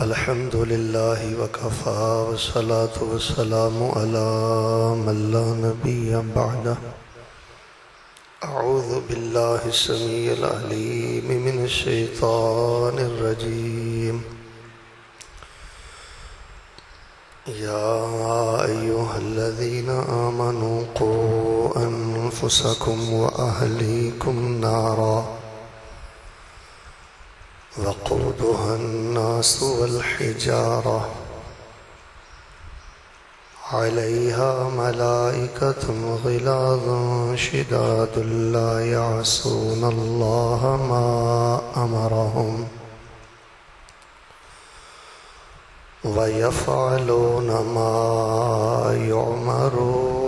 الحمد لله وكفى والصلاة والسلام على من لا نبي بعده. أعوذ بالله السميع العليم من الشيطان الرجيم. يا أيها الذين آمنوا قوا أنفسكم وأهليكم نارا وقودها الناس والحجارة عليها ملائكة غلاظ شداد لا يعصون الله ما أمرهم ويفعلون ما يؤمرون.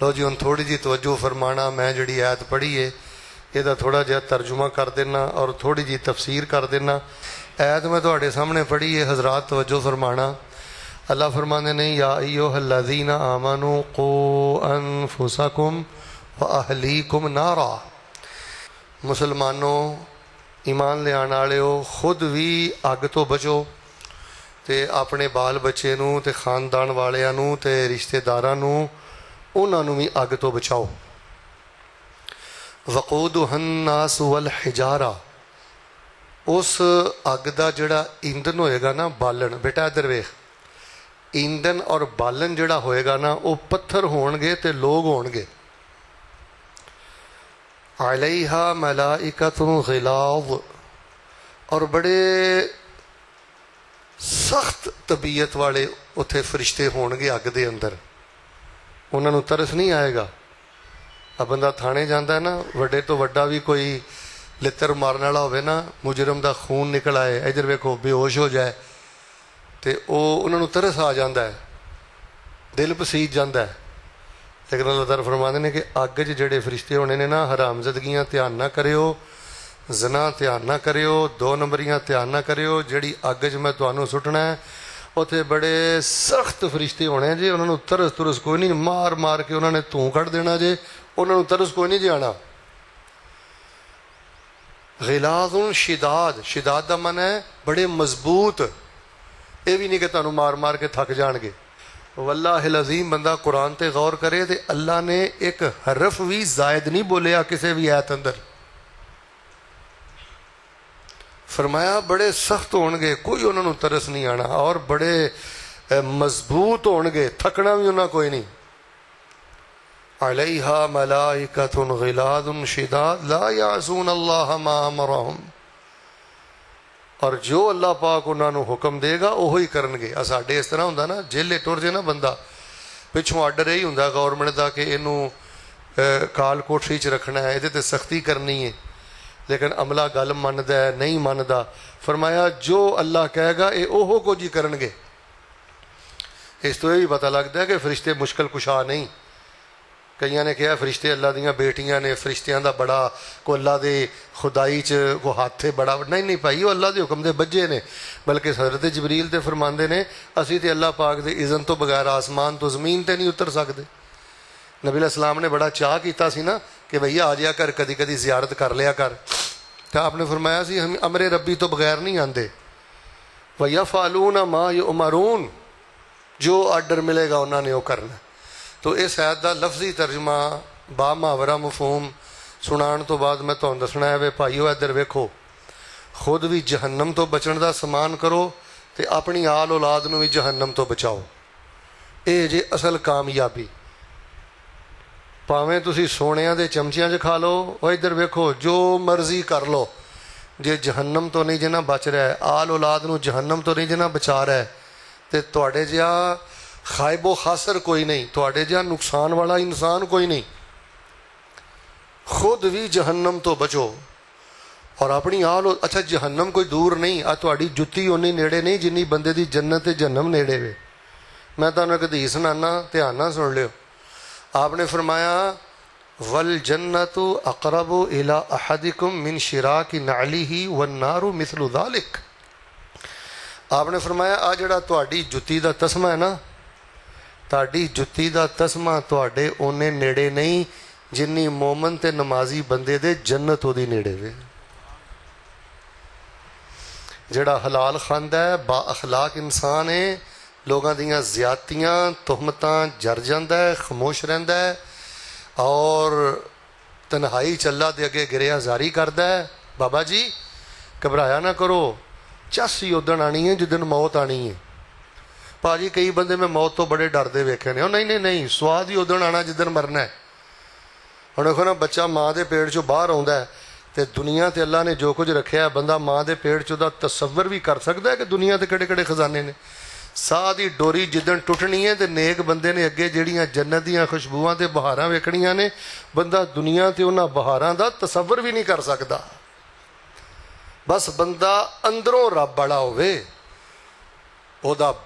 لو جی ہن تھوڑی جی توجہ فرمانا. میں جڑی آیت پڑھی ہے یہ تھوڑا جہا ترجمہ کر دینا اور تھوڑی جی تفسیر کر دینا. آیت میں تواڈے سامنے پڑھی ہے، حضرات توجہ فرمانا. اللہ فرمانے نے یا ایھا الذین آمنوا قوا انفسکم واہلیکم نارا. مسلمانوں، ایمان لے آنے والےو، خود بھی اگ تو بچو تے اپنے بال بچے نوں تے خاندان والیاں نوں تے رشتہ داراں نوں انہاں نوں بھی اگ تو بچاؤ. وقودها الناس والحجارہ، اس اگ دا جڑا ایندھن ہوئے گا نا، بالن، بیٹا ادھر ویکھ، ایندھن اور بالن جڑا ہوئے گا نا وہ پتھر ہون گے تے لوگ ہون گے. علیہا ملائکۃ غلاظ، اور بڑے سخت طبیعت والے اتھے فرشتے ہون گے اگ دے اندر. انہوں نے ترس نہیں آئے گا. اب بندہ تھانے جاندہ ہے نا، وڈے تو وڈا بھی کوئی لتر مارنے والا ہوئے نا، مجرم دا خون نکل آئے، ادھر ویکھو بے ہوش ہو جائے تے انہوں نے ترس آ جاندہ ہے، دل پسیج جاندہ ہے. لیکن اللہ تعالیٰ فرماتے ہیں کہ اگ جڑے فرشتے ہونے نے نا، حرام زدگیاں دھیان نہ کریو، زنا دھیان نہ کریو، دو نمبریاں دھیان نہ کریو. جڑی اگ میں تمہیں سٹنا ہے اتنے بڑے سخت فرشتے ہونے جی. انہوں نے ترس کوئی نہیں، مار مار کے انہوں نے توں کٹ دینا جی. انہوں نے ترس کوئی نہیں جی آنا. غلاظ شداد، شداد دا من ہے بڑے مضبوط. یہ بھی نہیں کہ تمہیں مار مار کے تھک جان گے. واللہ العظیم بندہ قرآن تے غور کرے تے اللہ نے ایک حرف بھی زائد نہیں بولیا کسی بھی آیت اندر. فرمایا بڑے سخت ہون گے، کوئی انہوں نے ترس نہیں آنا، اور بڑے مضبوط ہون گے، تھکنا بھی انہوں کوئی نہیں. علیہا ملائکۃ غلاظ شداد لا یعصون اللہ ما امرہم، اور جو اللہ پاک انہوں نے حکم دے گا وہی کرن گے. ساڈے اس طرح ہوندا نا، جیلے ٹر جے نا بندہ، پچھوں آرڈر یہی ہوندا گورنمنٹ دا کہ اینوں کال کوٹری چ رکھنا ہے، یہ تے سختی کرنی ہے، لیکن عملہ گل مندا ہے نہیں مندا. فرمایا جو اللہ کہے گا یہ اوہو کو جی کرن گے. اس تو یہ بھی پتہ لگتا ہے کہ فرشتے مشکل کشا نہیں. کئیاں نے کہا فرشتے اللہ دیاں بیٹیاں نے، فرشتیاں دا بڑا کو اللہ دے خدائی چ کو ہاتھ بڑا نہیں بھائی، وہ اللہ دے حکم دے بجے نے. بلکہ حضرت جبریل تے فرماندے نے اسی تے اللہ پاک دے اذن تو بغیر آسمان تو زمین تے نہیں اتر سکتے. نبی علیہ السلام نے بڑا چاہ کیتا سی نا کہ بھیا آ جایا کر، کدی کدی زیارت کر لیا کر. تو آپ نے فرمایا سی ہم امر ربی تو بغیر نہیں آندے. وَيَفْعَلُونَ مَا يُؤْمَرُونَ، جو آرڈر ملے گا انہوں نے وہ کرنا. تو اس آیت دا لفظی ترجمہ با محاورہ مفہوم سنان تو بعد میں تمہیں دسنا ہے. وے بھائیو ادھر ویکھو، خود بھی جہنم تو بچن دا سامان کرو تے اپنی آل اولاد نو بھی جہنم تو بچاؤ. اے جے اصل کامیابی. پاویں تسی سونیاں دے چمچیاں چ کھا لو، وہ ادھر ویکھو جو مرضی کر لو، جے جہنم تو نہیں جنا بچ رہا ہے، آل اولاد نو جہنم تو نہیں جنا بچا رہا ہے، تے تواڈے جہا خائب و خاسر کوئی نہیں، تواڈے جہا نقصان والا انسان کوئی نہیں. خود بھی جہنم تو بچو اور اپنی آل. اچھا جہنم کوئی دور نہیں، تواڈی جتی اونی نیڑے نہیں جنی بندے دی جنت تے جہنم نیڑے وے. میں تمہیں ایک حدیث سنانا، دھیان نہ سن لیو. آپ نے فرمایا والجنت اقرب الی احدکم من شراک نعلہ والنار مثل ذلک. آپ نے فرمایا آ جڑا تہاڈی جتی دا تسمہ ہے نا، تہاڈی جتی دا تسمہ تہاڈے اونے نیڑے نہیں ਜਿੰਨੀ ਮੋਮਨ ਤੇ ਨਮਾਜ਼ੀ ਬੰਦੇ ਦੇ ਜੰਨਤ ਉਹਦੀ ਨੇੜੇ ਵੇ। ਜਿਹੜਾ ਹਲਾਲ ਖਾਂਦਾ ਹੈ, ਬਾ ਅਖਲਾਕ ਇਨਸਾਨ ਹੈ, ਲੋਕਾਂ ਦੀਆਂ ਜ਼ਿਆਦਤੀਆਂ ਤੁਹਮਤਾਂ ਜਰ ਜਾਂਦਾ ਹੈ, ਖਾਮੋਸ਼ ਰਹਿੰਦਾ ਹੈ ਔਰ ਤਨਹਾਈ ਚ ਅੱਲਾ ਦੇ ਅੱਗੇ ਗਿਰਿਆ ਜ਼ਾਰੀ ਕਰਦਾ ਹੈ। ਬਾਬਾ ਜੀ ਘਬਰਾਇਆ ਨਾ ਕਰੋ, ਚੱਸ ਹੀ ਉਦਣ ਆਣੀ ਹੈ ਜਿੱਦਣ ਮੌਤ ਆਣੀ ਹੈ। ਭਾਜੀ ਕਈ ਬੰਦੇ ਮੈਂ ਮੌਤ ਤੋਂ ਬੜੇ ਡਰਦੇ ਵੇਖੇ ਨੇ। ਉਹ ਨਹੀਂ ਨਹੀਂ ਨਹੀਂ, ਸਵਾਦ ਹੀ ਉਦਣ ਆਣਾ ਜਿੱਦਣ ਮਰਨਾ ਹੈ। ਹੁਣ ਦੇਖੋ ਨਾ, ਬੱਚਾ ਮਾਂ ਦੇ ਪੇਟ ਚੋਂ ਬਾਹਰ ਆਉਂਦਾ ਹੈ ਤੇ ਦੁਨੀਆ ਤੇ ਅੱਲਾ ਨੇ ਜੋ ਕੁਝ ਰੱਖਿਆ, ਬੰਦਾ ਮਾਂ ਦੇ ਪੇਟ ਚ ਉਹਦਾ ਤਸੱਵਰ ਵੀ ਕਰ ਸਕਦਾ ਹੈ ਕਿ ਦੁਨੀਆ ਤੇ ਕਿਹੜੇ ਕਿਹੜੇ ਖਜ਼ਾਨੇ ਨੇ। ਸਾਹ ਦੀ ਡੋਰੀ ਜਿੱਦਣ ਟੁੱਟਣੀ ਹੈ ਤੇ ਨੇਕ ਬੰਦੇ ਨੇ ਅੱਗੇ ਜਿਹੜੀਆਂ ਜੰਨਤ ਦੀਆਂ ਖੁਸ਼ਬੂਆਂ ਤੇ ਬਹਾਰਾਂ ਵੇਖਣੀਆਂ ਨੇ, ਬੰਦਾ ਦੁਨੀਆ ਤੇ ਉਹਨਾਂ ਬਹਾਰਾਂ ਦਾ ਤਸੱਵਰ ਵੀ ਨਹੀਂ ਕਰ ਸਕਦਾ। ਬਸ ਬੰਦਾ ਅੰਦਰੋਂ ਰੱਬ ਵਾਲਾ ਹੋਵੇ, ਉਹਦਾ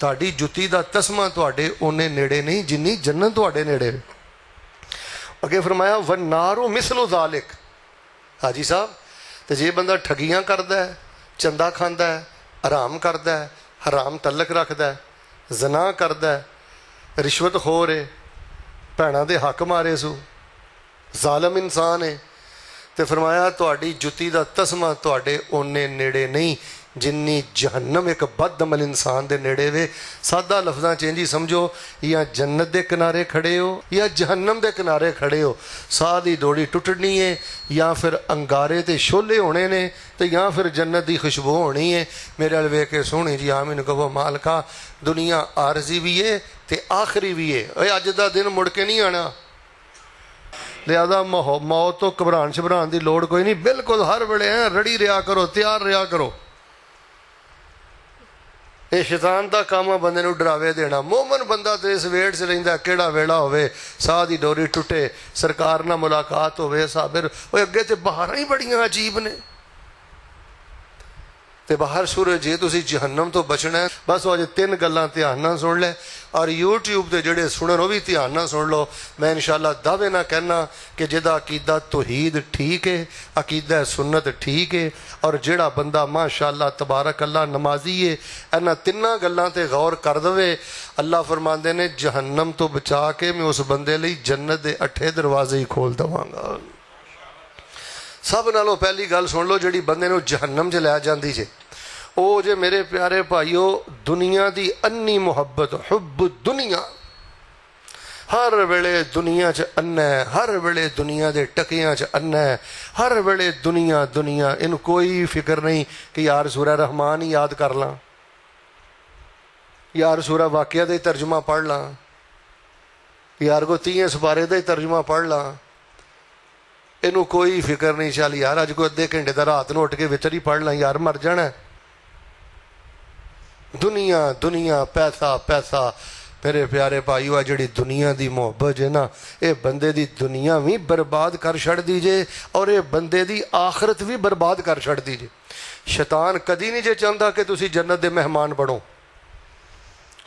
ਤੁਹਾਡੀ ਜੁੱਤੀ ਦਾ ਤਸਮਾ ਤੁਹਾਡੇ ਉਹਨੇ ਨੇੜੇ ਨਹੀਂ ਜਿੰਨੀ ਜੰਨਤ ਤੁਹਾਡੇ ਨੇੜੇ। ਅੱਗੇ ਫਰਮਾਇਆ ਵਨਾਰੂ ਮਿਸਲੂ ਜ਼ਾਲਿਕ। ਹਾਜੀ ਸਾਹਿਬ, ਤੇ ਜੇ ਬੰਦਾ ਠੱਗੀਆਂ ਕਰਦਾ ਹੈ, ਚੰਦਾ ਖਾਂਦਾ ਹੈ, ਹਰਾਮ ਕਰਦਾ ਹੈ, ਹਰਾਮ ਤਲਕ ਰੱਖਦਾ ਹੈ, ਜ਼ਨਾ ਕਰਦਾ ਹੈ, ਰਿਸ਼ਵਤ ਖੋਰ ਹੈ, ਭੈਣਾਂ ਦੇ ਹੱਕ ਮਾਰੇ ਸੂ, ਜ਼ਾਲਮ ਇਨਸਾਨ ਹੈ, ਤੇ ਫਰਮਾਇਆ ਤੁਹਾਡੀ ਜੁੱਤੀ ਦਾ ਤਸਮਾ ਤੁਹਾਡੇ ਉਹਨੇ ਨੇੜੇ ਨਹੀਂ ਜਿੰਨੀ ਜਹੰਨਮ ਇੱਕ ਬਦਅਮਲ ਇਨਸਾਨ ਦੇ ਨੇੜੇ ਵੇ। ਸਾਦਾ ਲਫ਼ਜ਼ਾਂ 'ਚ ਇੰਝ ਹੀ ਸਮਝੋ, ਜਾਂ ਜੰਨਤ ਦੇ ਕਿਨਾਰੇ ਖੜੇ ਹੋ ਜਾਂ ਜਹੰਨਮ ਦੇ ਕਿਨਾਰੇ ਖੜੇ ਹੋ। ਸਾਹ ਦੀ ਡੋਰੀ ਟੁੱਟਣੀ ਹੈ, ਜਾਂ ਫਿਰ ਅੰਗਾਰੇ ਤੇ ਸ਼ੋਲੇ ਹੋਣੇ ਨੇ, ਤੇ ਜਾਂ ਫਿਰ ਜੰਨਤ ਦੀ ਖੁਸ਼ਬੂ ਹੋਣੀ ਹੈ। ਮੇਰੇ ਵੱਲ ਵੇਖ ਕੇ ਸੋਹਣੀ ਜੀ ਆਮੀਨ ਕਹੋ ਮਾਲਕਾ, ਦੁਨੀਆ ਆਰਜ਼ੀ ਵੀ ਹੈ ਤੇ ਆਖਰੀ ਵੀ ਹੈ। ਓਏ ਅੱਜ ਦਾ ਦਿਨ ਮੁੜ ਕੇ ਨਹੀਂ ਆਣਾ, ਲਿਆਦਾ ਮੌਤ ਤੋਂ ਘਬਰਾਉਣ ਛਬਰਾਉਣ ਦੀ ਲੋੜ ਕੋਈ ਨਹੀਂ। ਬਿਲਕੁਲ ਹਰ ਵੇਲੇ ਰੜੀ ਰਿਹਾ ਕਰੋ, ਤਿਆਰ ਰਿਹਾ ਕਰੋ। ਇਹ ਸ਼ੈਤਾਨ ਦਾ ਕੰਮ ਆ ਬੰਦੇ ਨੂੰ ਡਰਾਵੇ ਦੇਣਾ। ਮੋਮਨ ਬੰਦਾ ਤੇ ਇਸ ਵੇੜ 'ਚ ਰਹਿੰਦਾ, ਕਿਹੜਾ ਵੇਲਾ ਹੋਵੇ ਸਾਹ ਦੀ ਡੋਰੀ ਟੁੱਟੇ, ਸਰਕਾਰ ਨਾਲ ਮੁਲਾਕਾਤ ਹੋਵੇ, ਸਾਬਰ ਉਹ ਅੱਗੇ ਤੇ ਬਹਾਰਾਂ ਹੀ ਬੜੀਆਂ ਅਜੀਬ ਨੇ। ਤੇ ਬਾਹਰ ਸੂਰਜ, ਜੇ ਤੁਸੀਂ ਜਹੰਨਮ ਤੋਂ ਬਚਣਾ ਬਸ ਉਹ ਅਜੇ 3 ਗੱਲਾਂ ਧਿਆਨ ਨਾਲ ਸੁਣ ਲੈ, ਔਰ YouTube ਤੇ ਜਿਹੜੇ ਸੁਣਨ ਉਹ ਵੀ ਧਿਆਨ ਨਾਲ ਸੁਣ ਲਓ। ਮੈਂ ਇਨਸ਼ਾਅੱਲਾ ਦਾਅਵੇ ਨਾਲ ਕਹਿਣਾ ਕਿ ਜਿਹਦਾ ਅਕੀਦਾ ਤੌਹੀਦ ਠੀਕ ਹੈ, ਅਕੀਦਾ ਸੁਨਨਤ ਠੀਕ ਹੈ, ਔਰ ਜਿਹੜਾ ਬੰਦਾ ਮਾਸ਼ਾਅੱਲਾ ਤਬਾਰਕ ਅੱਲਾ ਨਮਾਜ਼ੀ ਹੈ, ਇਹਨਾਂ 3 ਗੱਲਾਂ ਤੇ ਗੌਰ ਕਰ ਦੇਵੇ, ਅੱਲਾ ਫਰਮਾਉਂਦੇ ਨੇ ਜਹੰਨਮ ਤੋਂ ਬਚਾ ਕੇ ਮੈਂ ਉਸ ਬੰਦੇ ਲਈ ਜੰਨਤ ਦੇ 8 ਦਰਵਾਜ਼ੇ ਹੀ ਖੋਲ ਦੇਵਾਂਗਾ। ਸਭ ਨਾਲੋਂ ਪਹਿਲੀ ਗੱਲ ਸੁਣ ਲਓ ਜਿਹੜੀ ਬੰਦੇ ਨੂੰ ਜਹੰਨਮ 'ਚ ਲੈ ਜਾਂਦੀ ਜੇ, ਉਹ ਜੇ ਮੇਰੇ ਪਿਆਰੇ ਭਾਈਓ ਦੁਨੀਆ ਦੀ ਅੰਨੀ ਮੁਹੱਬਤ, ਹੁਬ ਦੁਨੀਆ। ਹਰ ਵੇਲੇ ਦੁਨੀਆ 'ਚ ਅੰਨਾ ਹੈ, ਹਰ ਵੇਲੇ ਦੁਨੀਆ ਦੇ ਟਕਿਆਂ 'ਚ ਅੰਨਾ ਹੈ, ਹਰ ਵੇਲੇ ਦੁਨੀਆ ਦੁਨੀਆ। ਇਹਨੂੰ ਕੋਈ ਫਿਕਰ ਨਹੀਂ ਕਿ ਯਾਰ ਸੂਰਾ ਰਹਿਮਾਨ ਹੀ ਯਾਦ ਕਰ ਲਾਂ, ਯਾਰ ਸੂਰਾ ਵਾਕਿਆ ਦਾ ਹੀ ਤਰਜਮਾ ਪੜ੍ਹ ਲਾਂ, ਯਾਰ ਕੋ 30 ਸਪਾਰੇ ਦਾ ਹੀ ਤਰਜਮਾ ਪੜ੍ਹ ਲਾਂ। ਇਹਨੂੰ ਕੋਈ ਫਿਕਰ ਨਹੀਂ, ਚੱਲ ਯਾਰ ਅੱਜ ਕੋਈ ਅੱਧੇ ਘੰਟੇ ਦਾ ਰਾਤ ਨੂੰ ਉੱਠ ਕੇ ਵਿਚਰ ਹੀ ਪੜ੍ਹ ਲਾਂ, ਯਾਰ ਮਰ ਜਾਣਾ। ਦੁਨੀਆ ਦੁਨੀਆ, ਪੈਸਾ ਪੈਸਾ। ਮੇਰੇ ਪਿਆਰੇ ਭਾਈਓ, ਆ ਜਿਹੜੀ ਦੁਨੀਆ ਦੀ ਮੁਹੱਬਤ ਹੈ ਨਾ, ਇਹ ਬੰਦੇ ਦੀ ਦੁਨੀਆ ਵੀ ਬਰਬਾਦ ਕਰ ਛੱਡਦੀ ਜੇ, ਔਰ ਇਹ ਬੰਦੇ ਦੀ ਆਖਰਤ ਵੀ ਬਰਬਾਦ ਕਰ ਛੱਡਦੀ ਜੇ। ਸ਼ੈਤਾਨ ਕਦੀ ਨਹੀਂ ਜੇ ਚਾਹੁੰਦਾ ਕਿ ਤੁਸੀਂ ਜੰਨਤ ਦੇ ਮਹਿਮਾਨ ਬਣੋ।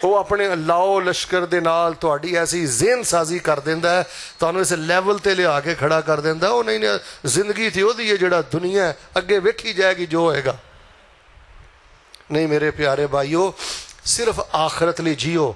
ਉਹ ਆਪਣੇ ਲਾਓ ਲਸ਼ਕਰ ਦੇ ਨਾਲ ਤੁਹਾਡੀ ਐਸੀ ਜ਼ੇਨ ਸਾਜ਼ੀ ਕਰ ਦਿੰਦਾ ਹੈ, ਤੁਹਾਨੂੰ ਇਸ ਲੈਵਲ ਤੇ ਲਿਆ ਕੇ ਖੜਾ ਕਰ ਦਿੰਦਾ। ਉਹ ਨਹੀਂ ਨਹੀਂ, ਜ਼ਿੰਦਗੀ ਤੇ ਉਹਦੀ ਹੈ, ਜਿਹੜਾ ਦੁਨੀਆ ਅੱਗੇ ਵੇਖੀ ਜਾਏਗੀ ਜੋ ਹੋਏਗਾ। ਨਹੀਂ ਮੇਰੇ ਪਿਆਰੇ ਭਾਈਓ, ਸਿਰਫ ਆਖਰਤ ਲਈ ਜੀਓ।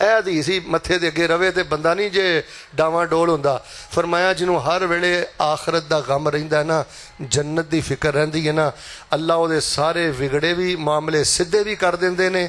ਇਹ ਹਦੀਸ ਹੀ ਮੱਥੇ ਦੇ ਅੱਗੇ ਰਵੇ ਤੇ ਬੰਦਾ ਨਹੀਂ ਜੇ ਡਾਵਾਂ ਡੋਲ ਹੁੰਦਾ। ਫਰਮਾਇਆ ਜਿਹਨੂੰ ਹਰ ਵੇਲੇ ਆਖਰਤ ਦਾ ਗਮ ਰਹਿੰਦਾ ਨਾ, ਜੰਨਤ ਦੀ ਫਿਕਰ ਰਹਿੰਦੀ ਹੈ ਨਾ, ਅੱਲਾ ਉਹਦੇ ਸਾਰੇ ਵਿਗੜੇ ਵੀ ਮਾਮਲੇ ਸਿੱਧੇ ਵੀ ਕਰ ਦਿੰਦੇ ਨੇ।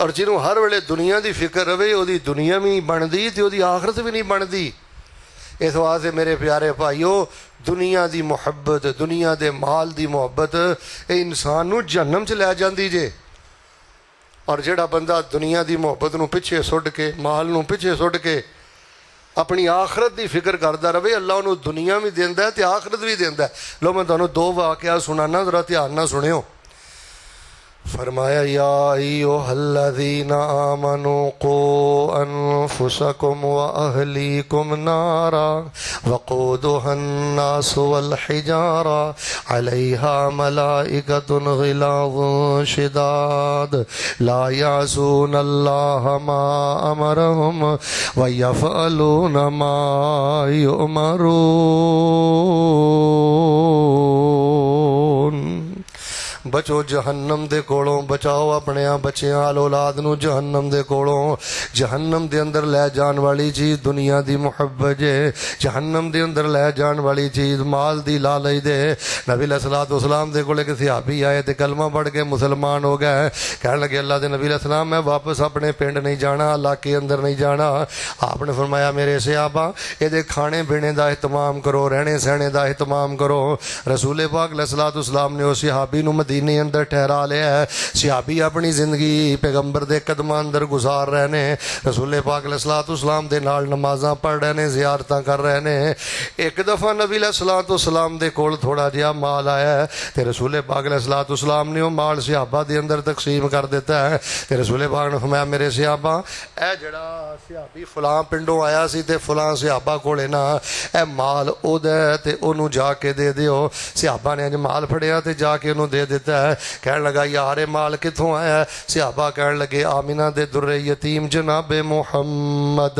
ਔਰ ਜਿਹਨੂੰ ਹਰ ਵੇਲੇ ਦੁਨੀਆ ਦੀ ਫਿਕਰ ਰਵੇ, ਉਹਦੀ ਦੁਨੀਆ ਵੀ ਨਹੀਂ ਬਣਦੀ ਤੇ ਉਹਦੀ ਆਖਰਤ ਵੀ ਨਹੀਂ ਬਣਦੀ। ਇਸ ਵਾਸਤੇ ਮੇਰੇ ਪਿਆਰੇ ਭਾਈਓ, ਦੁਨੀਆ ਦੀ ਮੁਹੱਬਤ, ਦੁਨੀਆ ਦੇ ਮਾਲ ਦੀ ਮੁਹੱਬਤ, ਇਹ ਇਨਸਾਨ ਨੂੰ ਜਹੰਨਮ 'ਚ ਲੈ ਜਾਂਦੀ ਜੇ। ਔਰ ਜਿਹੜਾ ਬੰਦਾ ਦੁਨੀਆ ਦੀ ਮੁਹੱਬਤ ਨੂੰ ਪਿੱਛੇ ਸੁੱਟ ਕੇ, ਮਾਲ ਨੂੰ ਪਿੱਛੇ ਸੁੱਟ ਕੇ ਆਪਣੀ ਆਖਰਤ ਦੀ ਫਿਕਰ ਕਰਦਾ ਰਵੇ, ਅੱਲਾ ਉਹਨੂੰ ਦੁਨੀਆ ਵੀ ਦਿੰਦਾ ਤੇ ਆਖਰਤ ਵੀ ਦਿੰਦਾ। ਲੋ ਮੈਂ ਤੁਹਾਨੂੰ 2 ਵਾਕਿਆ ਸੁਣਾਨਾ, ਜ਼ਰਾ ਧਿਆਨ ਨਾਲ ਸੁਣਿਓ। فرمایا یا ایھا الذین آمنوا قوا انفسکم واہلیکم نارا وقودها الناس والحجارہ علیہا ملائکۃ غلاظ شداد لا یعصون اللہ ما امرہم ویفعلون ما یؤمرون۔ بچو جہنم دے کولوں، بچاؤ اپنے بچیاں اولاد نو جہنم دے کولوں۔ جہنم دے اندر لے جان والی چیز دنیا دی محبت جے، جہنم دے اندر لے جان والی چیز مال دی لالچ دے۔ نبی علیہ الصلوۃ والسلام دے کول ایک صحابی آئے تے کلمہ پڑھ کے مسلمان ہو گئے۔ کہنے لگے اللہ دے نبی علیہ السلام میں واپس اپنے پنڈ نہیں جانا، علاقے اندر نہیں جانا۔ آپ نے فرمایا میرے صحابہ اے دے کھانے پینے دا اہتمام کرو، رہنے سہنے دا اہتمام کرو۔ رسول پاک علیہ الصلوۃ والسلام نے اس صحابی نو مدینے اندر ٹھہرا لیا ہے۔ صحابی اپنی زندگی پیغمبر دے قدماں اندر گزار رہے نے، رسول پاک علیہ الصلوۃ والسلام دے نال نمازاں پڑھ رہے نے، زیارتاں کر رہے نے۔ ایک دفعہ نبی علیہ الصلوۃ والسلام دے کول تھوڑا جہا مال آیا ہے تے رسول پاک علیہ الصلوۃ والسلام نے وہ مال صحابہ دے اندر تقسیم کر دیتا ہے تے رسول پاک نے فرمایا میرے صحابہ اے جڑا صحابی فلاں پنڈوں آیا سی تے فلاں صحابہ کولے نا اے مال او دے تے اونوں جا کے دے دیو۔ صحابہ نے اج مال پھڑیا تے جا کے اونوں دے دیتا ہے۔ کہنے لگا یار مال کتوں آیا ہے؟ صحابہ کہنے لگے آمینہ دے در یتیم جناب محمد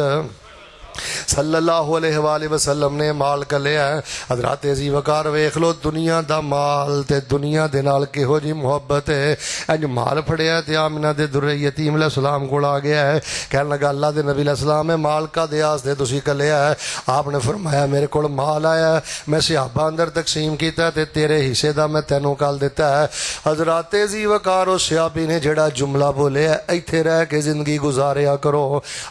صلی اللہ علیہ وآلہ وسلم نے مال کا لیا ہے۔ حضرات عزیز وقار ویکھ لو دنیا دا مال تے دنیا دے نال کہو جی محبت ہے۔ انج مال پھڑیا تے آمنہ دے در یتیم علیہ السلام کو آ گیا ہے۔ کہنے لگا اللہ دے نبی علیہ السلام ہے مال کا دیاس دے تسی کا لیا ہے؟ آپ نے فرمایا میرے کو مال آیا ہے، میں صحابہ اندر تقسیم کیتا ہے تے تیرے حصے دا میں تینوں کال دیتا ہے۔ حضرات عزیز وقار اس صحابی نے جڑا جملہ بولے ایتھے رہ کے زندگی گزاریا کرو۔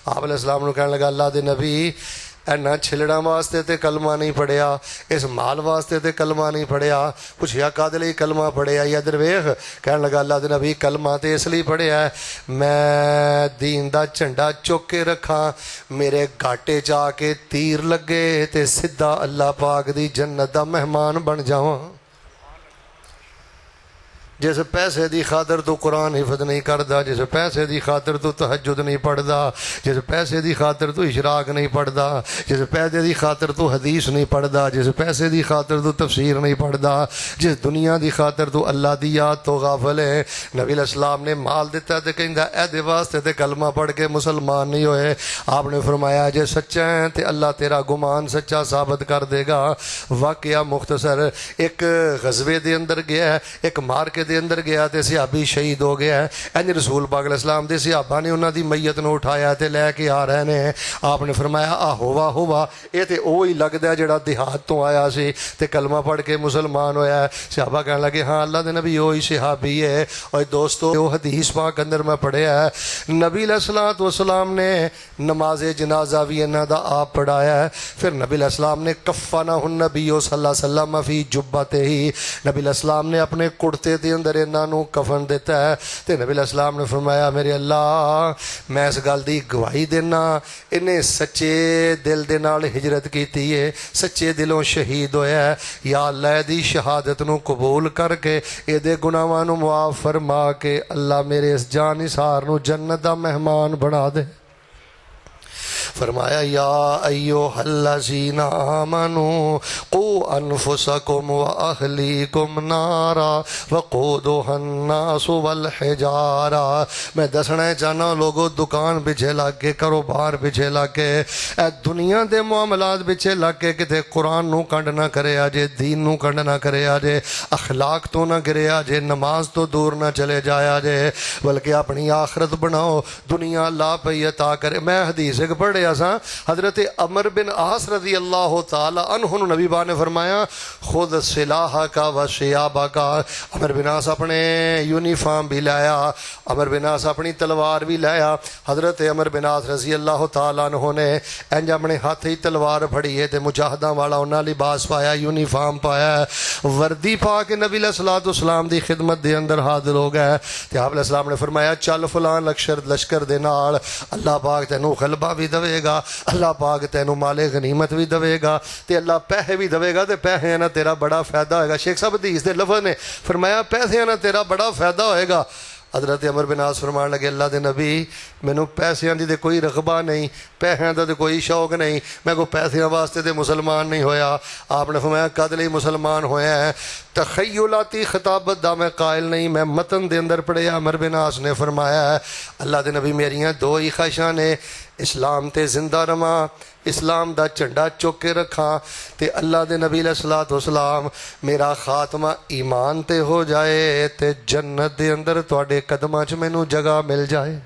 آپ علیہ السلام نے کہنے لگا اللہ دے نبی اینا چھلڑا واسطے تے کلمہ نہیں پڑھیا، اس مال واسطے تے کلمہ نہیں پڑھیا۔ پوچھیا کادے لئی کلمہ پڑھیا یا درویش؟ کہنے لگا اللہ دے نبی کلمہ تے اس لیے پڑھیا ہے میں دین دا جھنڈا چک کے رکھاں، میرے گھاٹے چا کے تیر لگے تے سدھا اللہ پاک دی جنت دا مہمان بن جاواں۔ جس پیسے دی خاطر تو قرآن حفظ نہیں کردا، جس پیسے دی خاطر تو تہجد نہیں پڑھدا، جس پیسے دی خاطر تو اشراق نہیں پڑھدا، جس پیسے دی خاطر تو حدیث نہیں پڑھدا، جس پیسے دی خاطر تو تفسیر نہیں پڑھدا، جس دنیا دی خاطر تو اللہ دی یاد تو غافل ہے۔ نبی علیہ السلام نے مال دیتا تے کہندا اے دے واسطے تے کلمہ پڑھ کے مسلمان نہیں ہوئے۔ آپ نے فرمایا جے سچا ہے تے اللہ تیرا گمان سچا ثابت کر دے گا۔ واقعہ مختصر، ایک غزوے دے اندر گیا ہے، ایک مارکے دے اندر گیا تے صحابی شہید ہو گیا ہے۔ انج رسول پاک علیہ السلام دے صحابہ نے انہاں دی میت نو اٹھایا تے لے کے آ رہے نے۔ آپ نے فرمایا آ ہوا اے تے اوہی لگدا ہے جڑا دیہات تو آیا سی تے کلمہ پڑھ کے مسلمان ہویا ہے۔ صحابہ کہنے لگے ہاں اللہ دے نبی اوہی صحابی ہے۔ اور دوستو وہ حدیث پاک اندر میں پڑھیا ہے نبی علیہ الصلوۃ والسلام نے نماز جنازہ بھی انہاں دا آپ پڑھایا ہے۔ پھر نبی علیہ السلام نے کفنہ النبی صلی اللہ علیہ وسلم فی جبتہ ہی، نبی علیہ السلام نے اپنے کرتے دے اندر انہاں نو کفن دیتا ہے تے نبی علیہ السلام نے فرمایا میرے اللہ میں اس گل دی گواہی دینا انہیں سچے دل دے نال ہجرت کیتی ہے، سچے دلوں شہید ہویا ہے، یا اللہ دی شہادت نو قبول کر کے اے دے گناہاں نو معاف فرما کے اللہ میرے اس جان نثار نو جنت دا مہمان بنا دے۔ فرمایا یا ایھا الذین آمنوا قوا انفسکم واہلیکم نارا وقودها الناس والحجارہ۔ میں دسنا چاہنا لوگو دکان پیچھے لگ کے، کاروبار پیچھے لگ کے، اے دنیا دے معاملات پیچھے لگ کے کتے قرآن نو کنڈ نہ کرے آجے، دین نو کنڈ نہ کرے آجے، اخلاق تو نہ گرے آجے، نماز تو دور نہ چلے جائے آجے، بلکہ اپنی آخرت بناؤ، دنیا اللہ پہ عطا کرے۔ میں حدیث ایک پڑھے حضرت عمر بن عاص رضی اللہ تعالی عنہ نبی با نے فرمایا خود سلاحک و شیابک۔ عمر بن عاص اپنے یونیفارم بھی لایا، عمر بن عاص اپنی تلوار بھی لایا۔ حضرت عمر بن عاص رضی اللہ تعالی عنہ نے انج اپنے ہاتھ ہی تلوار پھڑی ہے تے مجاہداں والا انہاں لباس پایا، یونیفارم پایا، وردی پا کے نبی علیہ الصلوۃ والسلام دی خدمت دے اندر حاضر ہو گئے تے آپ علیہ السلام نے فرمایا چل فلاں لشکر دے نال، اللہ پاک تینوں غلبہ بھی دے گا، اللہ پاک تینوں مال غنیمت بھی دے گا تے اللہ پیسے بھی دے گا تے پیسے نہ تیرا بڑا فائدہ ہوئے گا. شیخ صاحب حدیث دے لفظ نے فرمایا پیسے نہ تیرا بڑا فائدہ ہوئے گا. حضرت عمر بن عاص فرمان لگے اللہ دے نبی مینوں پیسیاں دی تے کوئی رغبہ نہیں, پیسیاں دا تے کوئی شوق نہیں, میں کوئی پیسیاں واسطے تے مسلمان نہیں ہویا. آپ نے فرمایا کد لئی مسلمان ہویا ہے؟ تخیلاتی خطابت دا میں قائل نہیں, میں متن دے اندر پڑھیا. عمر بن عاص نے فرمایا ہے اللہ دے نبی میریاں دو ہی خواہشاں نے, اسلام تے زندہ رواں, اسلام دا جھنڈا چک کے رکھاں, تے اللہ دے نبی علیہ الصلوۃ والسلام میرا خاتمہ ایمان تے ہو جائے تے جنت دے اندر تواڈے قدماں 'چ مینوں جگہ مل جائے.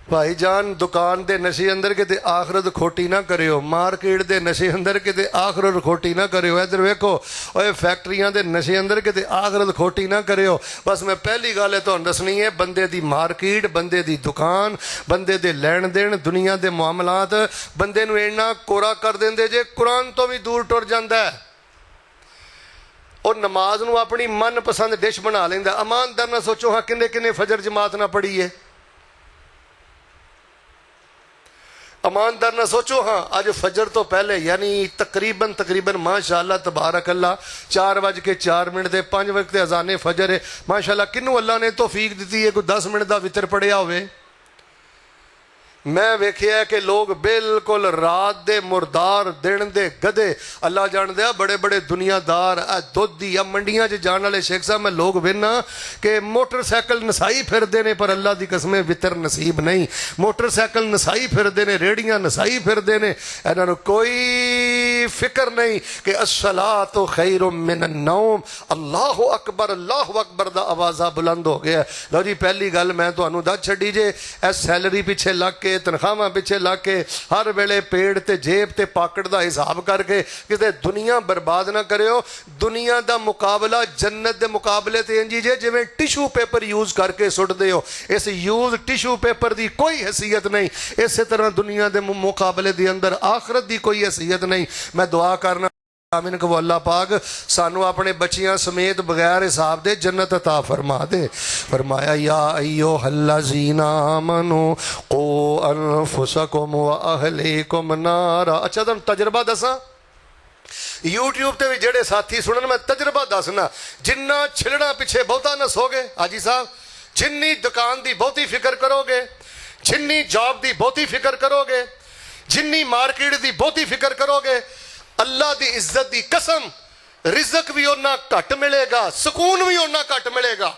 بھائی جان دکان دے نشے اندر کتے آخرت کھوٹی نہ کریو, مارکیٹ دے نشے اندر کتے آخرت کھوٹی نہ کریو. ادھر ویکھو اوے فیکٹریاں دے نشے اندر کتے آخرت کھوٹی نہ کریو. بس میں پہلی گل تہاڈوں دسنی ہے, بندے دی مارکیٹ, بندے دی دکان, بندے دے لین دین, دنیا دے معاملات بندے نو اینا کورا کر دیندے جے قرآن تو بھی دور ٹر جاندا ہے. اور نماز نو اپنی من پسند ڈش بنا لیندا. ایماندار نہ سوچو ہاں کنے کنے فجر جماعت نہ پڑھی ہے, ایماندار نہ سوچو ہاں اج فجر تو پہلے یعنی تقریباً ماشاءاللہ تبارک اللہ 4:04 دے 5 وقت اذان فجر ہے. ماشاءاللہ کنوں اللہ نے توفیق دیتی ہے کوئی 10 منٹ دا وتر پڑھیا ہوئے. میں ویکھیا ہے کہ لوگ بالکل رات دے مردار دن دے گدے, اللہ جان دیا بڑے بڑے دنیا دار دودھ دی یا منڈیاں چ جان والے شیخ صاحب میں لوگ وینا کہ موٹر سائیکل نسائی پھردے نے پر اللہ دی قسمیں وطر نصیب نہیں. موٹر سائیکل نسائی پھردے نے, ریڑیاں نسائی پھردے نے, انہاں نوں کوئی فکر نہیں کہ الصلاۃ خیر من النوم. اللہ اکبر دا آوازہ بلند ہو گیا. لو جی پہلی گل میں تانوں دس چھڈی جے اے سیلری پیچھے لگ کے تنخواہ پیچھے لگ کے ہر ویلے پیڑ تے جیب تے پاکٹ دا حساب کر کے کتے دنیا برباد نہ کریو. دنیا دا مقابلہ جنت دے مقابلے تے انجی جے جویں ٹیشو پیپر یوز کر کے سٹ دیو, اس یوز ٹیشو پیپر دی کوئی حیثیت نہیں. اسی طرح دنیا دے مقابلے دی اندر آخرت دی کوئی حیثیت نہیں. میں دعا کرنا آمین کہ وہ اللہ پاک سانو اپنے بچیاں سمیت بغیر حساب دے جنت عطا فرما دے. فرمایا یا ایھا الذین آمنوا قوا انفسکم واہلیکم نارا. اچھا تم تجربہ دساں یوٹیوب تے بھی جڑے ساتھی سنن میں تجربہ دسنا, جنہ چھلڑا پیچھے بہتا نہ سو گے حاجی صاحب, جنی دکان دی بہتی فکر کرو گے, جنی جاب دی بہتی فکر کرو گے, جنی مارکیٹ دی بہتی فکر کرو گے, اللہ دی عزت دی قسم رزق بھی اونا گھٹ ملے گا, سکون بھی اونا گھٹ ملے گا.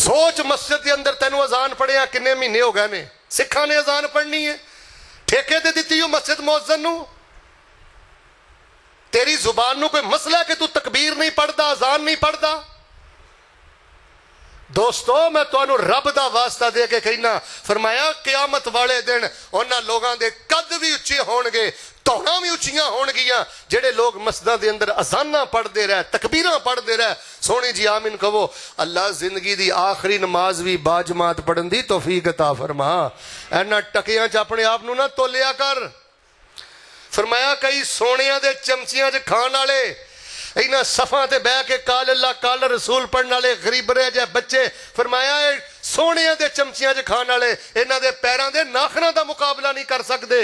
سوچ مسجد کے اندر تینوں اذان پڑھیا کنے مہینے ہو گئے نے, سکھاں نے اذان پڑھنی ہے, ٹھیکے دے دیتی ہو مسجد مؤذن نو, تیری زبان نو کوئی مسئلہ ہے کہ تو تکبیر نہیں پڑھدا, اذان نہیں پڑھدا. دوستو میں تانوں رب دا واسطہ دے کے کہنا, فرمایا قیامت والے دن انہاں لوگاں دے قد بھی اچھے ہون گے, توڑاں بھی اچھیاں ہون گیاں جڑے لوگ مسجداں دے اندر اذاناں پڑھ دے رہے, تکبیراں پڑھ دے رہے. سونی جی آمین کہو. اللہ زندگی دی آخری نماز بھی با جماعت پڑھن دی توفیق عطا فرما. اینا ٹکیاں چ اپنے آپ نو نہ تولیا کر. فرمایا کئی سونیاں دے چمچیاں چ کھان والے اینا صفاں تے بہ کے قال اللہ قال رسول پڑھن والے غریب رہ جائے بچے, فرمایا سونیاں دے چمچیاں چ کھان والے انہاں دے پیراں دے ناخناں دا مقابلہ نہیں کر سکدے.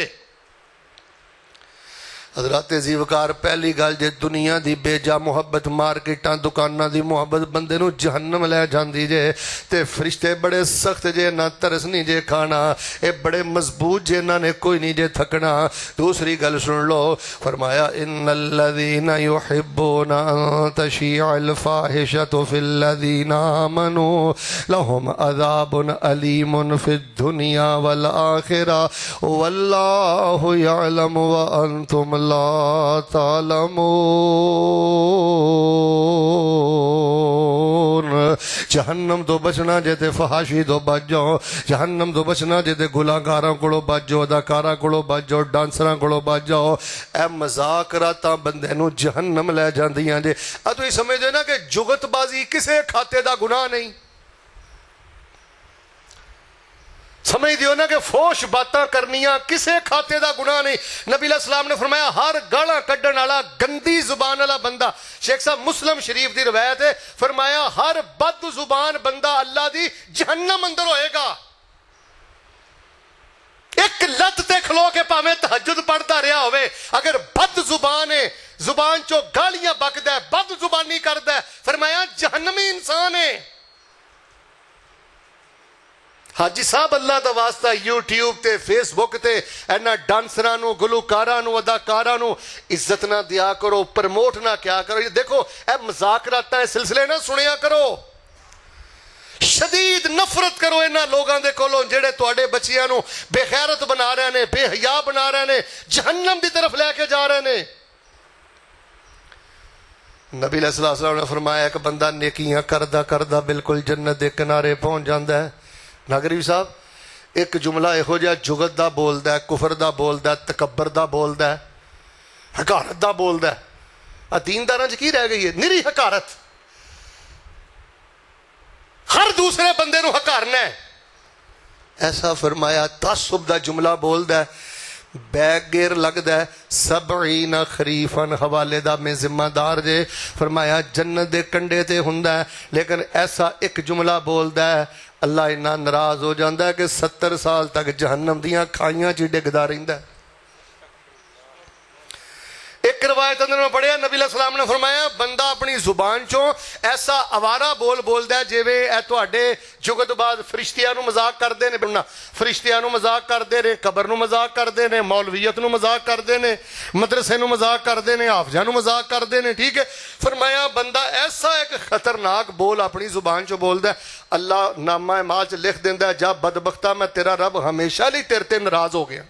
حضرات زیوکار پہلی گل جے دنیا دی بے جا محبت, مارکیٹاں دکاناں دی محبت بندے نو جہنم لے جاندی جے. تے فرشتے بڑے سخت جے, نہ ترس نہیں جے کھانا, اے بڑے مضبوط جے, نہ نے کوئی نہیں جے تھکنا. دوسری گل سن لو, فرمایا ان الذین یحبون ان تشیع الفاحشۃ فی الذین آمنوا لهم عذاب علیم فی الدنیا والآخرہ واللہ یعلم وانتم لا تعلمون. جہنم تو بچنا جے تے فحاشی تو بچ جاؤ, جہنم تو بچنا جے تے گناہگاراں کولوں بچ جاؤ, اداکاراں کولوں بچ جاؤ, ڈانسراں کولوں بچ جاؤ. اے مذاق راتاں بندے نو جہنم لے جاندیاں جے. تسی سمجھدے نا کہ جگت بازی کسے کھاتے دا گناہ نہیں, سمجھ دیو نا کہ فوش باتاں کرنیاں کسے کھاتے دا گناہ نہیں. نبی علیہ السلام نے فرمایا ہر گالاں کڈن والا گندی زبان والا بندہ, شیخ صاحب مسلم شریف دی روایت ہے, فرمایا ہر بد زبان بندہ اللہ دی جہنم اندر ہوئے گا. ایک ایک لت تے کھلو کے پاویں تہجد پڑھتا رہا ہوئے، اگر بد زبان ہے، زبان چو گالیاں بکدا ہے، بد زبانی کردا ہے، فرمایا جہنمی انسان ہے۔ حاجی صاحب اللہ دا واسطہ یوٹیوب تے فیس بک تے اینا ڈانسراں نو، گلوکاراں نو، اداکاراں نو عزت نہ دیا کرو، پرموٹ نہ کیا کرو۔ یہ دیکھو اے مذاکرات اے سلسلے نہ سنیا کرو، شدید نفرت کرو انہاں لوگاں دے کولوں جڑے تواڈے بچیاں نو بے غیرت بنا رہے نے، بے حیا بنا رہے نے، جہنم دی طرف لے کے جا رہے نے۔ نبی علیہ الصلوۃ والسلام نے فرمایا ایک بندہ نیکیاں کردہ کردہ بالکل جنت دے کنارے پہنچ جاندا ہے۔ ناگری صاحب ایک جملہ یہو جہا جگت دا بولدا ہے، کفر دا بولدا ہے، تکبر دا بولدا ہے، حقارت دا بولدا ہے۔ دینداراں وچ کی رہ گئی ہے؟ نری حقارت، ہر دوسرے بندے نو حکارنا ہے۔ ایسا فرمایا تعصب دا جملہ بولدا ہے، بیگ گیر لگدا ہے، 70 خریفن حوالے دا میں ذمہ دار جے، فرمایا جنت دے کنڈے تے ہوندا ہے، لیکن ایسا ایک جملہ بولدا ہے اللہ اتنا ناراض ہو جاتا ہے کہ 70 سال تک جہنم دیاں کھائیاں چی ڈگدا رہندا ہے۔ ایک روایت اندر میں پڑھیا نبی علیہ السلام نے فرمایا بندہ اپنی زبان چوں ایسا آوارہ بولدا ہے جویں اے تواڈے جگت بعد فرشتیاں نو مذاق کردے نے، فرشتیاں نو مذاق کردے نے، قبر نو مذاق کردے نے، مولویت نو مذاق کردے نے، مدرسے نو مذاق کردے نے، حافظاں نو مذاق کردے نے، ٹھیک ہے۔ فرمایا بندہ ایسا ایک خطرناک بول اپنی زبان چوں بولدا ہے، اللہ نامہ اعمال چ لکھ دیندا ہے جا بدبختہ میں تیرا رب ہمیشہ لی تیرے تے ناراض ہو گیا۔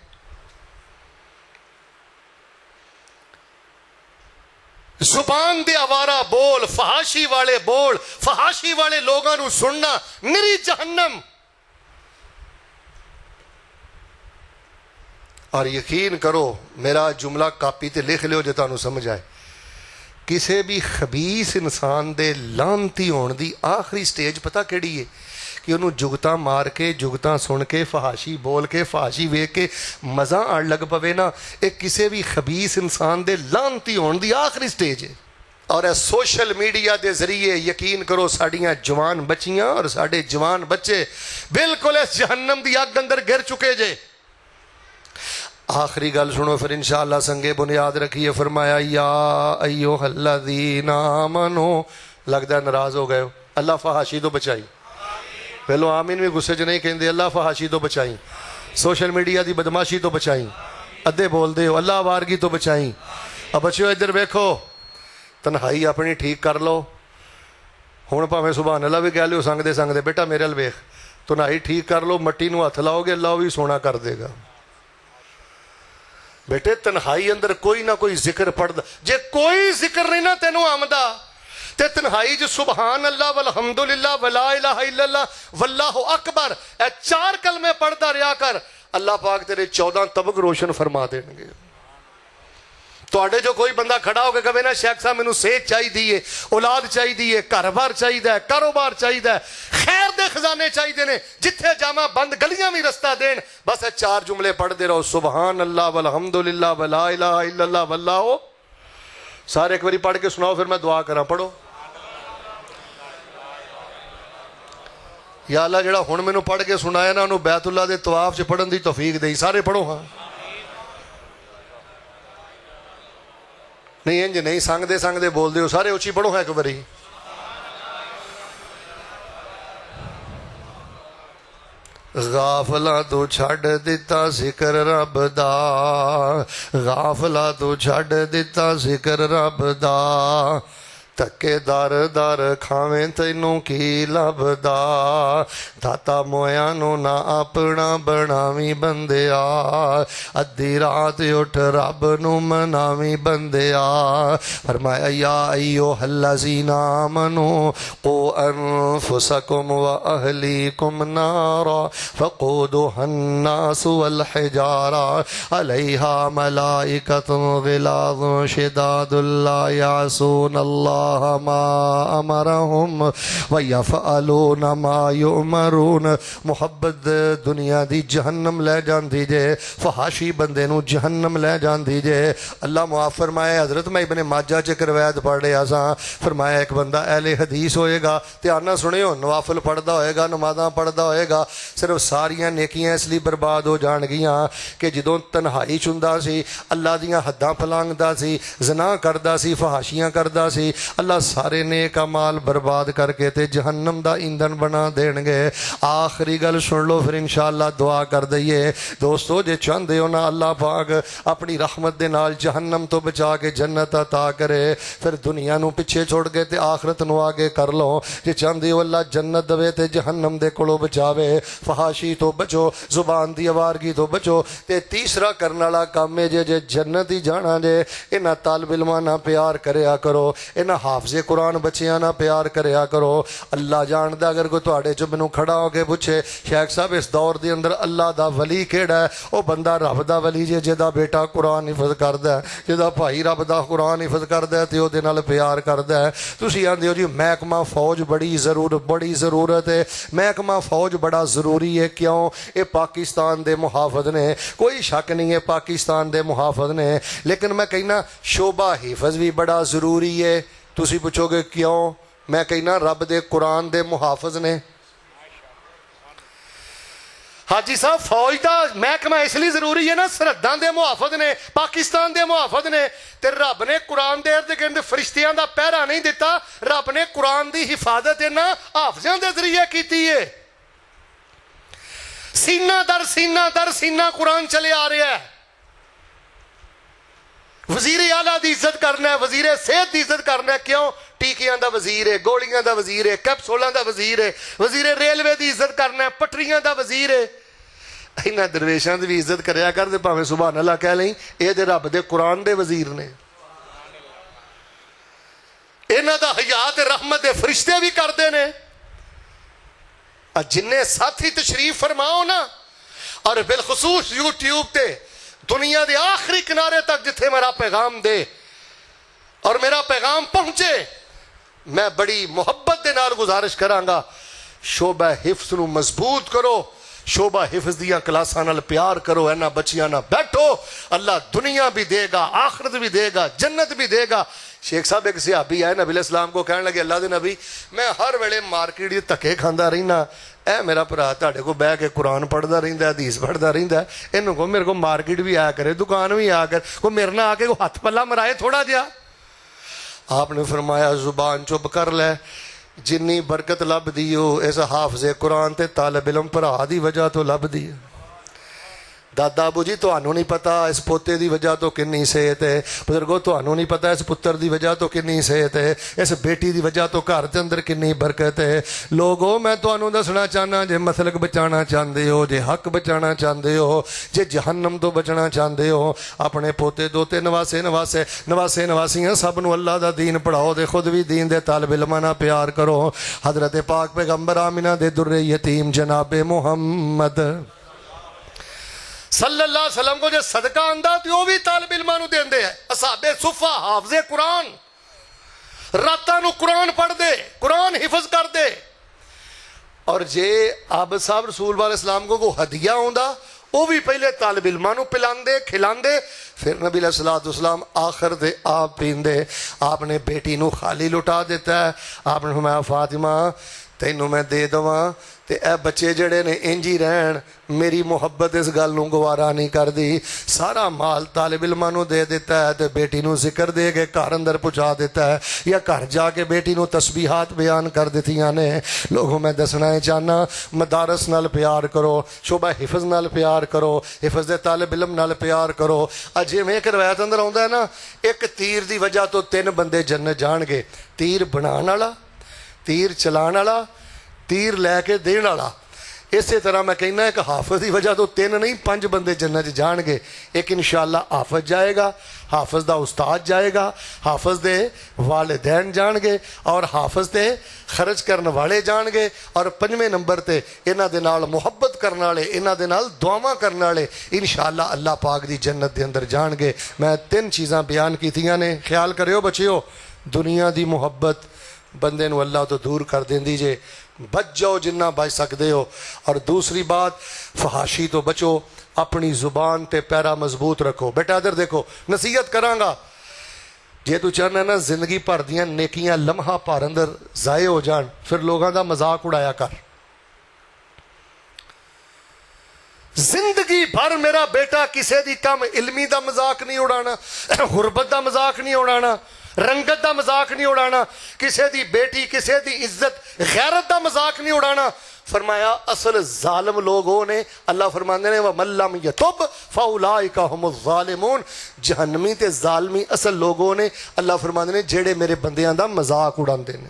زبان دے آوارہ بول، فحاشی والے بول، فحاشی والے لوگاں نو سننا نری جہنم۔ اور یقین کرو میرا جملہ کاپی تے لکھ لیو جے تانوں سمجھ آئے، کسے بھی خبیث انسان دے لانتی ہون دی آخری سٹیج پتہ کیڑی ہے؟ کہ انہوں جگتاں مار کے، جگتاں سن کے، فحاشی بول کے، فحاشی ویکھ کے مزہ آن لگ پوے نا، ایک کسے بھی خبیث انسان دے لانتی ہون دی آخری سٹیج ہے۔ اور اے سوشل میڈیا دے ذریعے یقین کرو ساڑیاں جوان بچیاں اور ساڑے جوان بچے بالکل اس جہنم دی اگ اندر گر چکے جے۔ آخری گل سنو پھر انشاءاللہ سنگے بنیاد رکھیے، فرمایا یا ایوہ الذین آمنو، لگتا ہے ناراض ہو گئے ہو، اللہ فحاشی تو بچائی، پہلو آمین بھی غصے چ نہیں کہندے، اللہ فحاشی تو بچائیں، سوشل میڈیا دی بدماشی تو بچائیں، ادھے بول دے ہو اللہ وارگی تو بچائیں۔ اب بچیو ادھر ویکھو، تنہائی اپنی ٹھیک کر لو، ہن پاویں سبحان اللہ بھی کہہ لیو سنگ دے بیٹا میرے ال ویکھ، تنہائی ٹھیک کر لو، مٹی نو ہتھ لاؤ گے اللہ بھی سونا کر دے گا۔ بیٹے تنہائی اندر کوئی نہ کوئی ذکر پڑھدا، جے کوئی ذکر نہیں نہ تینوں آمدہ تے تنہائی جو سبحان اللہ والحمدللہ ولا الہ الا اللہ واللہ اکبر اے 4 کلمے پڑھدا رہیا کر، اللہ پاک تیرے 14 طبق روشن فرما دیں گے۔ تواڈے جو کوئی بندہ کھڑا ہو کے کہے نا شیخ صاحب مینوں صحت چاہیے، اولاد چاہیے، گھر بار چاہیے، کاروبار چاہیے، خیر دے خزانے چاہیے نے، جتھے جامع بند گلیاں بھی رستہ دین، بس اے 4 جملے پڑھتے رہو، سبحان اللہ والحمدللہ ولا الہ الا اللہ واللہ۔ سارے ایک باری پڑھ کے سناؤ پھر میں دعا کراں، پڑھو۔ یا اللہ جڑا ہن مینوں پڑھ کے سنایا نا انہوں بیت اللہ دے طواف چ پڑھن دی توفیق دئی، سارے پڑھو ہاں۔ نہیں انج نہیں سنگ دے بول دیو، سارے اچھی پڑھو ہاں ایک باری۔ غافلہ تو چھڈ دتا ذکر رب دا، غافلہ تو چھڈ دتا ذکر رب دا، تکے در در کھاویں تینوں کی لبدا، داتا مویا نو نہ اپنا بناویں بندیا، ادھی رات اٹھ رب نو مناویں بندیا۔ فرمایا یا ایوہ الذین آمنوا قوا انفسکم واہلیکم نارا وقودها الناس والحجارہ علیہا ملائکۃ غلاظ شداد لا یعصون اللہ اللہ ما امرہم ویفعلون ما یؤمرون. محبت دنیا دی جہنم لے جاندی جے، فحاشی بندے نو جہنم لے جاندی جے. اللہ معاف فرمائے. حضرت میں ابن ماجہ چ روایت پڑھ رہا سا، فرمایا ایک بندہ اہل حدیث ہوئے گا، دھیان سنیو، نوافل پڑھدا ہوئے گا، نمازاں پڑھدا ہوئے گا، صرف ساریاں نیکیاں اس لیے برباد ہو جان گیاں کہ جدوں تنہائی چندا سی، اللہ دیاں حداں پھلانگدا سی، زنا کردا سی، فحاشیاں کردا سی، اللہ سارے نیک اعمال برباد کر کے تے جہنم دا ایندھن بنا دین گے. آخری گل سن لو پھر انشاءاللہ دعا کر دئیے. دوستو جے چاہندے ہو نا اللہ پاک اپنی رحمت دے نال جہنم تو بچا کے جنت عطا کرے، پھر دنیا نو پیچھے چھوڑ کے تے آخرت نو آگے کر لو. جے چاہندے ہو اللہ جنت دے تے جہنم دے کولوں بچاوے، فحاشی تو بچو، زبان دی آوارگی تو بچو. تے تیسرا کرن والا کام ہے جے جنت ہی جانا جے انہاں طالب علماں نال پیار کریا کرو، انہاں حافظ قرآن بچیاں نال پیار کریا کرو. اللہ جاندا اگر کوئی تواڈے چ مینوں کھڑا ہو کے پوچھے شیخ صاحب اس دور دے اندر اللہ دا ولی کیڑا ہے، او بندہ رب دا ولی جے جدا بیٹا قرآن حفظ کردا ہے، جدا بھائی رب دا قرآن حفظ کردا ہے تے او دے نال پیار کردا ہے. تسی آندے ہو جی محکمہ فوج بڑی ضرورت ہے. محکمہ فوج بڑا ضروری ہے، کیوں؟ اے پاکستان دے محافظ نے، کوئی شک نہیں ہے پاکستان دے محافظ نے، لیکن میں کہنا شعبہ حفظ بھی بڑا ضروری ہے. تسی پوچھو گے کیوں؟ میں کہنا رب دے قرآن دے محافظ نے. حاجی صاحب فوج دا محکمہ اس لیے ضروری ہے نا، سرحداں دے محافظ نے، پاکستان دے محافظ نے، تے رب نے قرآن دے ارد گرد فرشتیاں دا پہرا نہیں دیتا، رب نے قرآن دی حفاظت نا حافظاں دے ذریعے کیتی ہے. سینہ در سینہ قرآن چلے آ رہا ہے. وزیر اعلیٰ دی عزت کرنا ہے، وزیر صحت دی عزت کرنا ہے، کیوں؟ ٹیکیاں دا وزیر ہے، گولیاں دا وزیر ہے، کیپسولاں دا وزیر ہے. وزیر ریلوے دی عزت کرنا ہے، پٹریاں دا وزیر ہے. انہاں درویشاں دی بھی عزت کریا کر دے، بھاویں سبحان اللہ کہہ لیں، اے دے رب دے قرآن دے وزیر نے. انہاں دا حیا تے رحمت دے فرشتے بھی کردے نے. جنہیں ساتھی تشریف فرماؤ نا، اور بالخصوص یوٹیوب تے دنیا دے آخری کنارے تک جتھے میرا پیغام دے اور میرا پیغام پہنچے، میں بڑی محبت دے نال گزارش کرانگا شعبہ حفظ نو مضبوط کرو، شعبہ حفظ دیاں کلاساں نال پیار کرو، اینا بچیاں نال بیٹھو. اللہ دنیا بھی دے گا، آخرت بھی دے گا، جنت بھی دے گا. شیخ صاحب ایک صحابی آئے نبی علیہ السلام کو کہنے لگے اللہ دے نبی میں ہر ویلے مارکیٹ دی دھکے کھاندا رہنا، اے میرا بھرا تہاڈے کو بہ کے قرآن پڑھدا رہندا ہے، حدیث پڑھدا رہندا ہے، اینوں کو میرے کو مارکیٹ بھی آیا کرے، دکان بھی آیا کرے، کو میرے نال آ کے ہاتھ پلہ مرائے تھوڑا جہا. آپ نے فرمایا زبان چپ کر لے، جنی برکت لب دیو اس حافظ قرآن تے طالب علم بھرا دی وجہ تو لب دی. دادا ابو جی تہانوں نہیں پتا اس پوتے دی وجہ تو کنی صحت ہے، بزرگو تہانوں نہیں پتا اس پتر دی وجہ تو کنی صحت ہے، اس بیٹی دی وجہ تو گھر دے اندر کنی برکت ہے. لوگو میں تہانوں دسنا چاہنا جے مسلک بچانا چاہندے ہو، جے حق بچانا چاہندے ہو، جے جہنم تو بچنا چاہندے ہو، اپنے پوتے دوتے نواسیاں سب نو اللہ دا دین پڑھاؤ، دے خود بھی دین دے طالب علماں نال پیار کرو. حضرت پاک پیغمبر آمنہ دے در یتیم جناب محمد صلی اللہ علیہ وسلم کو جو صدقہ آندہ تھی وہ بھی طالب علماں نو دین دے ہیں. اصحاب صفہ حافظ قرآن راتاں نو قرآن پڑھ دے، قرآن حفظ کر دے. اور جے عابد صاحب رسول علیہ السلام کو ہدیہ ہوندہ وہ بھی پہلے طالب علماں نو پلاندے کھلاندے، پھر نبی علیہ السلام آخر دے آپ پیندے. آپ نے بیٹی نو خالی لٹا دیتا ہے. آپ نے فرمایا فاطمہ تینوں میں دے دواں تے اے بچے جڑے نے انجی رہن، میری محبت اس گل نو گوارا نہیں کر دی. سارا مال طالب علماں نو دے دیتا ہے تے بیٹی نو ذکر دے کے گھر اندر پہنچا دیتا ہے، یا گھر جا کے بیٹی نو تسبیحات بیان کر دیتیاں نے. لوگوں میں دسنا ہے چاہنا مدارس نال پیار کرو، شعبہ حفظ نال پیار کرو، حفظ دے طالب علم نال پیار کرو. اجے میں ایک روایت اندر آندا ہے نا، ایک تیر دی وجہ تو 3 بندے جنت جان گے، تیر بنان والا، تیر چلان والا، تیر لے کے دین والا. اسی طرح میں کہنا ہے کہ حافظ دی وجہ تو 3 نہیں 5 بندے جنت جان گے. ایک انشاءاللہ حافظ جائے گا، حافظ دا استاد جائے گا، حافظ دے والدین جان گے، اور حافظ دے خرچ کرنے والے جان گے، اور 5ویں نمبر تے انہاں دے نال محبت کرنے والے، انہاں دے نال دعاواں کرنے والے انشاءاللہ اللہ پاک دی جنت دے اندر جان گے. میں 3 چیزاں بیان کیتیاں نے، خیال کریو بچیو. دنیا دی محبت بندے نو اللہ تو دور کر دیندی جے. بچ جاؤ جنہ بچ سکتے ہو. اور دوسری بات فحاشی تو بچو, اپنی زبان تے پیرا مضبوط رکھو. بیٹا ادھر دیکھو, نصیحت کراں گا, جے تو چاہنا نا زندگی بھر دیاں نیکیاں لمحہ بھر اندر ضائع ہو جان, پھر لوگاں دا مذاق اڑایا کر. زندگی بھر میرا بیٹا کسے دی کم علمی دا مذاق نہیں اڑانا, غربت دا مذاق نہیں اڑانا, رنگت دا مذاق نہیں اڑانا, کسے دی بیٹی کسے دی عزت غیرت دا مذاق نہیں اڑانا. فرمایا اصل ظالم لوگ وہ نے, اللہ فرماندے نے وَمَن لَّمْ يَتُبْ فَأُولَٰئِكَ هُمُ الظَّالِمُونَ. جہنمی تے ظالمی اصل لوگوں نے, اللہ فرماندے نے جیڑے میرے بندیاں دا مذاق اڑاندے نے.